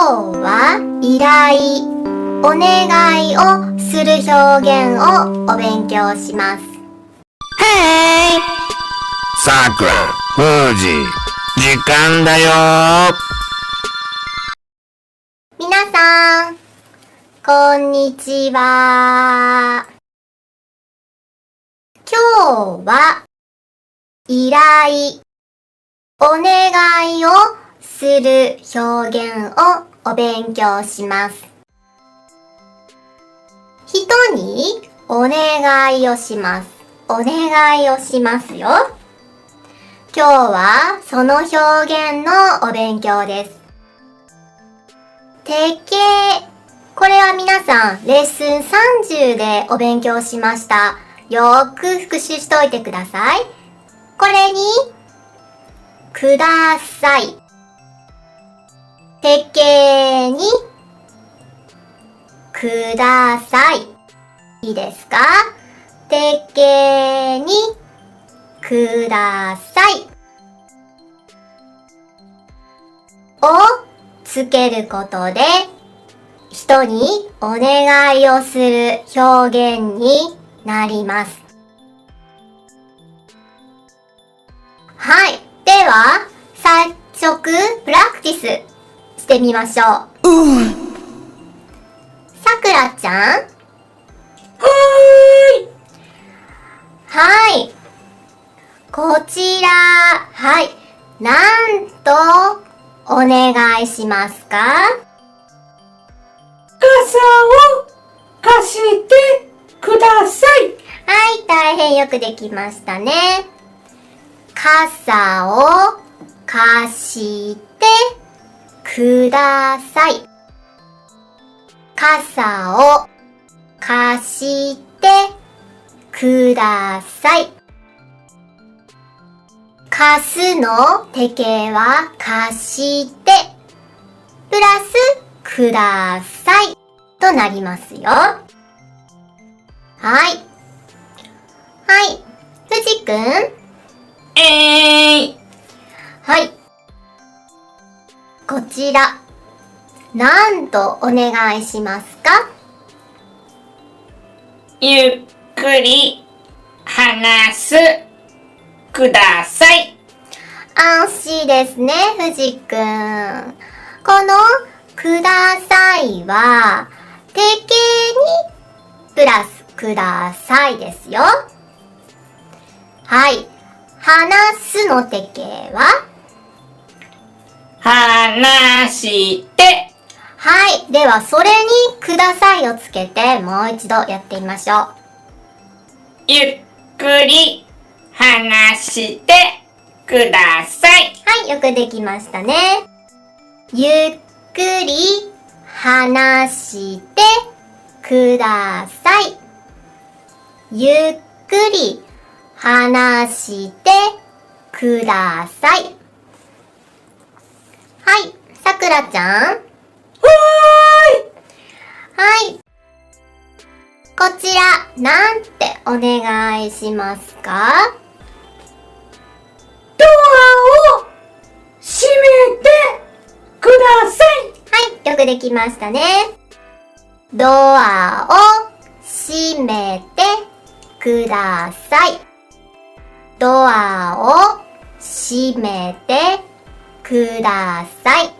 今日は依頼、お願いをする表現をお勉強します。へーい、さくら、ふうじ、時間だよ。皆さん、こんにちは。今日は依頼、お願いをする表現をお勉強します。人にお願いをします。お願いをしますよ。今日はその表現のお勉強です。定型。これは皆さんレッスン30でお勉強しました。よーく復習しといてください。これに、ください。定型に、ください。いいですか？定型に、ください。をつけることで、人にお願いをする表現になります。はい。では、早速、プラクティスしてみましょう。さくらちゃん？はい。こちら、はい。なんと、お願いしますか？傘を貸してください。はい、大変よくできましたね。傘を貸してください。傘を貸してください。貸すの定型は貸してプラスくださいとなりますよ。はい。はい。ふじくん。はい。こちら、何とお願いしますか？ゆっくり話すください。惜しいですね、ふじくん。このくださいは、定型にプラスくださいですよ。はい。話すの定型は？話して。はい。では、それにくださいをつけて、もう一度やってみましょう。ゆっくり話してください。はい。よくできましたね。ゆっくり話してください。ゆっくり話してください。はい。さくらちゃん。はい。こちら、なんてお願いしますか？ドアを閉めてください。はい。よくできましたね。ドアを閉めてください。ドアを閉めてください。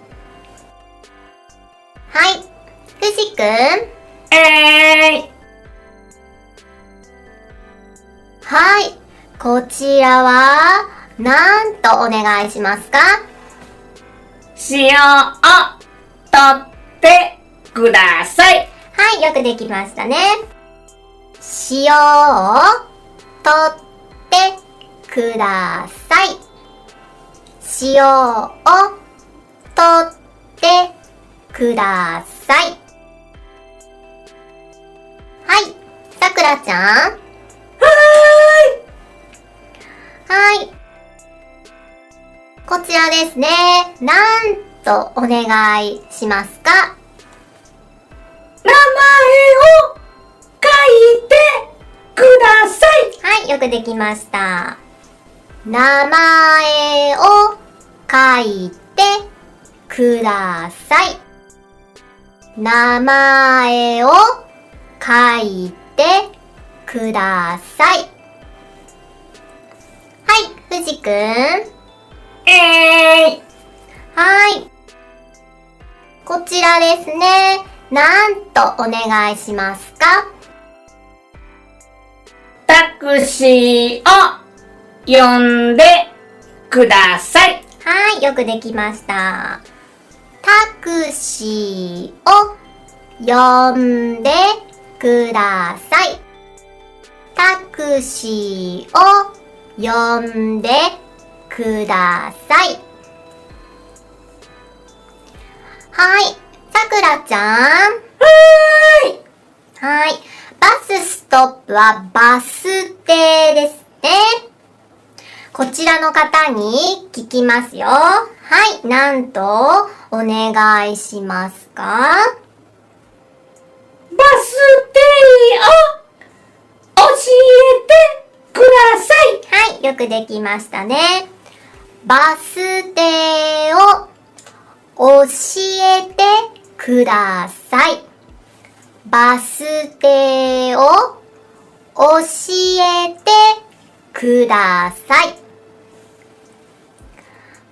はい。ふじくん。はい。こちらは、なんとお願いしますか？塩を取ってください。はい。よくできましたね。塩を取ってください。塩を取ってください。はい。さくらちゃん。はい。こちらですね。なんとお願いしますか？名前を書いてください。はい。よくできました。名前を書いてください。名前を書いてください。はい、藤くん。はい。こちらですね。なんとお願いしますか？タクシーを呼んでください。はい、よくできました。タクシーを呼んでください。タクシーを呼んでください。はい、さくらちゃん。はい。バスストップはバス停ですね。こちらの方に聞きますよ。はい、なんとお願いしますか？バス停を教えてください。はい、よくできましたね。バス停を教えてください。バス停を教えてください。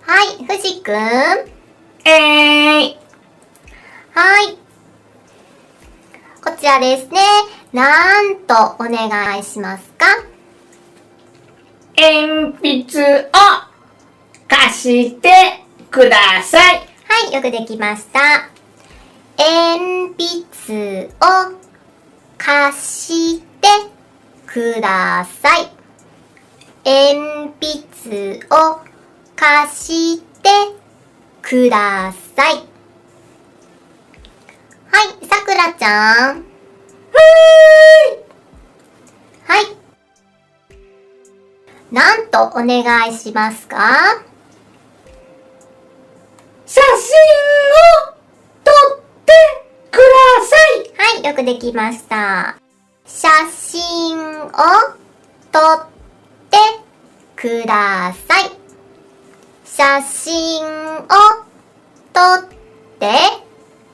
はい、藤くん。はい。こちらですね。なんとお願いしますか？鉛筆を貸してください。はい、よくできました。鉛筆を貸してください。鉛筆を貸してください。はい、さくらちゃん。はい。なんとお願いしますか？写真を撮ってください。はい、よくできました。写真を撮ってください。写真を撮って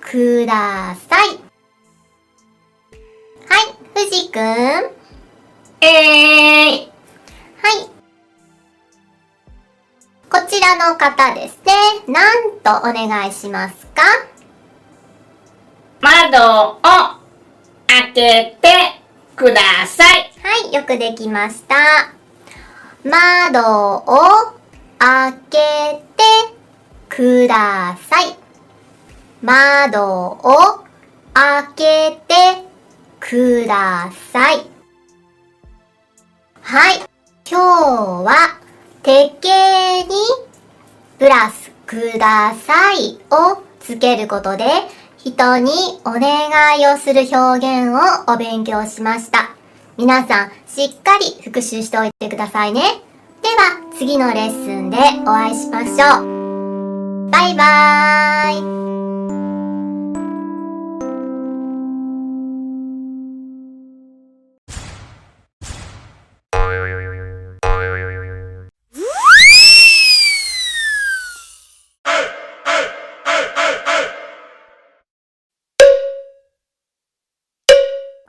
ください。はい、藤くん。はい。こちらの方ですね。なんとお願いしますか？窓を開けてください。はい、よくできました。窓を開けてください。窓を開けてください。はい。今日は手形にプラスくださいをつけることで人にお願いをする表現をお勉強しました。皆さんしっかり復習しておいてくださいね。では次のレッスンでお会いしましょう。バイバーイ。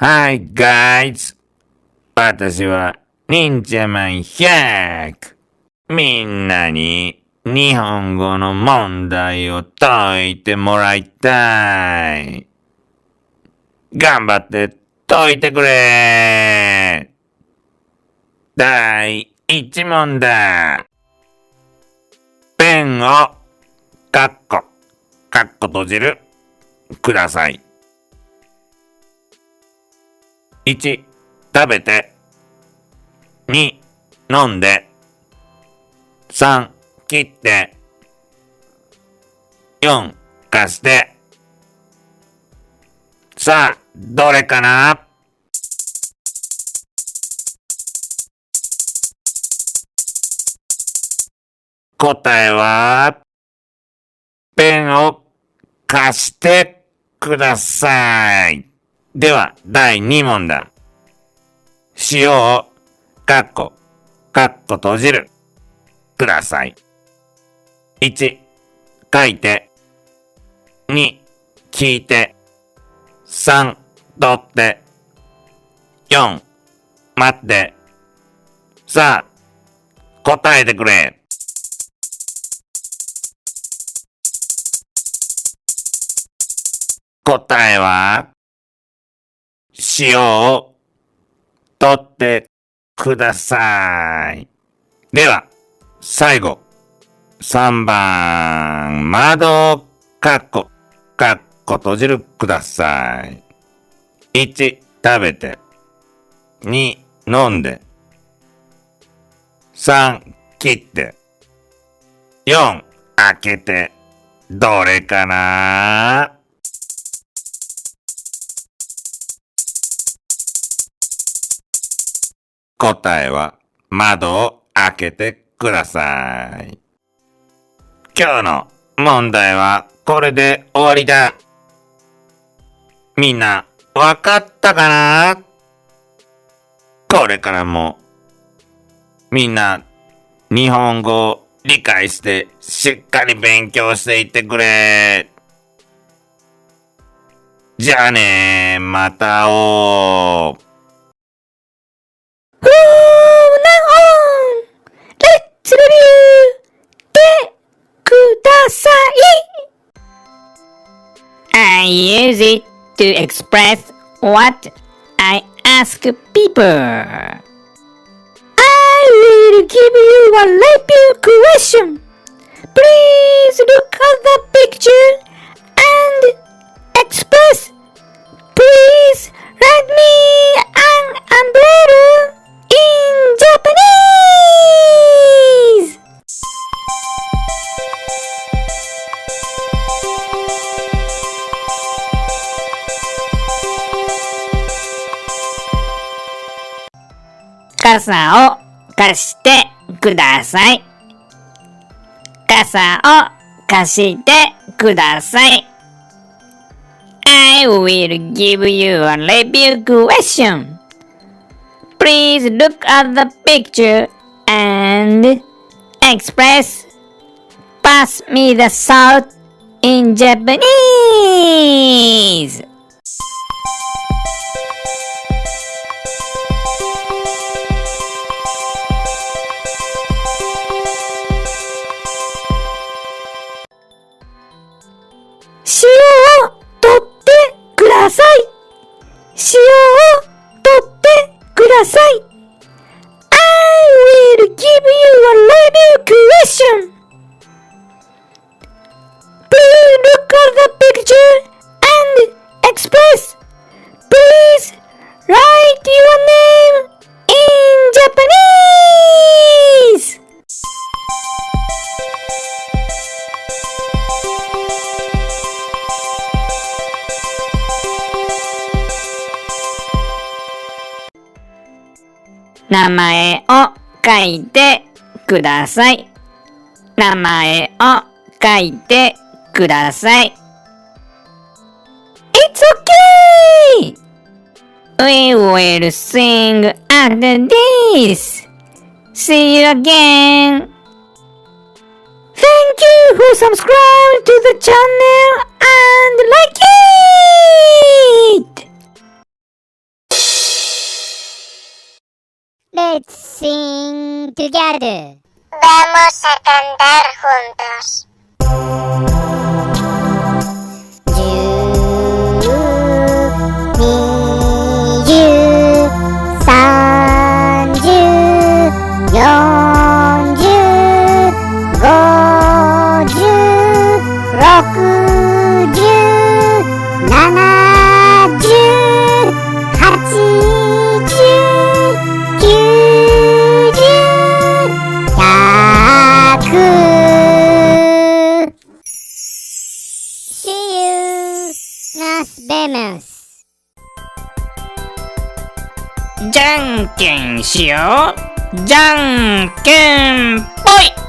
Hi guys! 私は忍者マン100。みんなに日本語の問題を解いてもらいたい。頑張って解いてくれ。第1問だ。ペンをカッコ閉じるください。1、食べて。2、飲んで。3、切って。4、貸して。さあ、どれかな？答えは、ペンを貸してください。では、第2問だ。塩を、カッコ閉じる、ください。1、書いて。2、聞いて。3、取って。4、待って。さあ、答えてくれ。答えは、塩を取ってください。では、最後。3番、窓、かっこ閉じるください。1、食べて。2、飲んで。3、切って。4、開けて。どれかな？答えは、窓を開けてください。今日の問題はこれで終わりだ。みんなわかったかな？これからもみんな日本語を理解してしっかり勉強していってくれ。じゃあね、また会おう。Let's review てください。I use it to express what I ask people. I will give you a review question. Please look at the picture and express. Please write me an umbrella in Japanese. 傘を貸してください。傘を貸してください。I will give you a review question. Please look at the picture and express. Pass me the salt in Japanese. 塩を取ってください。塩を取ってください。I will give you a review question. Please look at the picture and express. Please write your name in Japanese. 名前を書いてください。名前を書いてください。It's okay! We will sing after this. See you again. Thank you for subscribing to the channel and like it! Let's sing together. Vamos a cantar juntos. じゃんけんしよう。じゃんけんぽい。